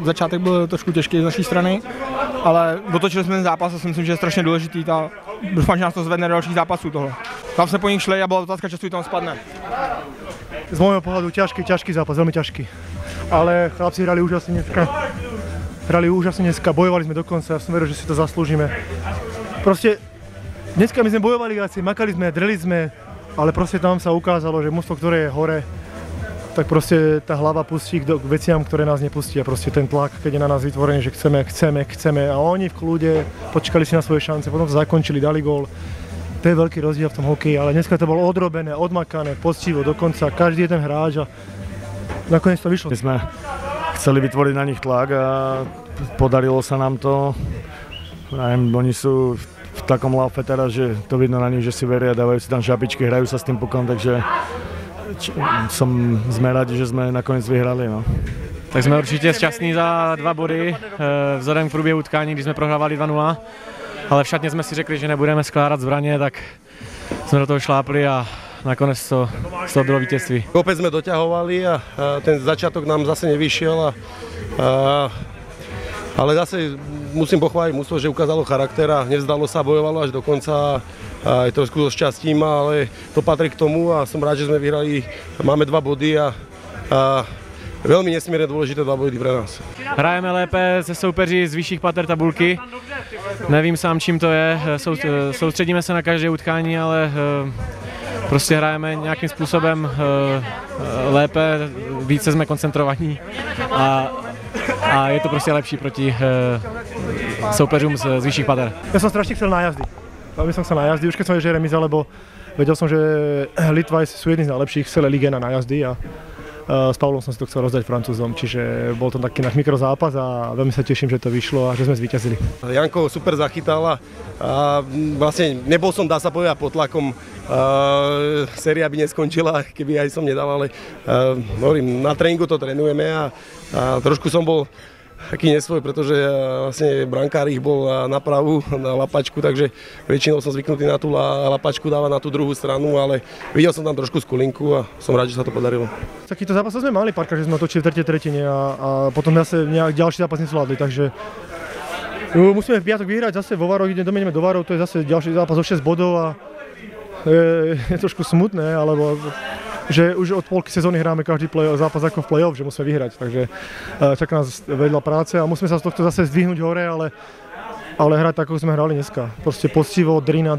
začátek byl trošku těžký z naší strany, ale dotočili jsme ten zápas a si myslím, že je strašně důležitý. Doufám, že nás to zvedne do dalších zápasů tohle. Tam se po nich šli a byla otázka času, tam spadne. Z môjho pohľadu ťažký zápas, veľmi ťažký. Ale chlapci hrali úžasne dneska, bojovali sme dokonca, ja som veril, že si to zaslúžime. Proste, dneska my sme bojovali viac, makali sme, dreli sme, ale proste tam sa ukázalo, že mužstvo, ktoré je hore, tak proste tá hlava pustí k veciam, ktoré nás nepustia. Proste ten tlak, keď je na nás vytvorený, že chceme a oni v kľude počkali si na svoje šance, potom to zakončili, dali gól. To je veľký rozdiel v tom hokeji, ale dneska to bolo odrobené, odmakané, poctivo, dokonca každý jeden hráč a nakoniec to vyšlo. My sme chceli vytvoriť na nich tlak a podarilo sa nám to. Oni sú v takom laufe teraz, že to vidno na nich, že si veria, dávajú si tam žabičky, hrajú sa s tým pukom, takže sme radi, že sme nakoniec vyhrali. No. Tak jsme určitě šťastní za 2 body, vzhledem k průběhu utkání, když jsme prohrávali 2-0. Ale v šatně jsme si řekli, že nebudeme skládat zbraně, tak jsme do toho šlápli a nakonec to bylo vítězství. Kopec jsme doťahovali a ten začiatok nám zase nevyšiel, ale zase musím pochváliť mužstvo, že ukázalo charakter a nevzdalo sa, bojovalo až do konca. Aj trošku so šťastím, ale to patrí k tomu a som rád, že sme vyhrali. Máme 2 body a veľmi nesmierne dôležité 2 body pre nás. Hrajeme lépe se soupeři z vyšších pater tabulky. Nevím sám, čím to je. Soustředíme se na každé utkání, ale prostě hrajeme nějakým způsobem lépe, více jsme koncentrovaní a je to prostě lepší proti soupeřům z vyšších pater. Ja som strašne chcel na jazdy. Veľmi som chcel na jazdy, už keď som že remiza, lebo vedel som, že Litvajs sú jedni z najlepších v celej lige na jazdy a s Pavlom som si to chcel rozdať Francúzom, čiže bol to taký náš mikrozápas a veľmi sa teším, že to vyšlo a že sme zvíťazili. Janko super zachytal a vlastne nebol som, dá sa povedať, pod tlakom. Séria by neskončila, keby aj som nedal, ale hovorím, na tréningu to trénujeme a trošku som bol taký nesvoj, pretože vlastne brankár ich bol na pravú, na lapačku, takže väčšinou som zvyknutý na tú lapačku dávať na tú druhú stranu, ale videl som tam trošku skulinku a som rád, že sa to podarilo. Takýto zápas sme mali párkrát, že sme točili v 3. tretine a potom zase nejak ďalší zápas nesvládli, takže musíme v piatok vyhrať zase vo Vároch, domeníme do Várov, to je zase ďalší zápas o 6 bodov a je trošku smutné, alebo že už od polky sezóny hráme každý zápas ako v play-off, že musíme vyhrať, takže čaká nás veľa práce a musíme sa z tohto zase zdvihnúť hore, ale hrať tak, ako sme hrali dneska. Proste poctivo, drina.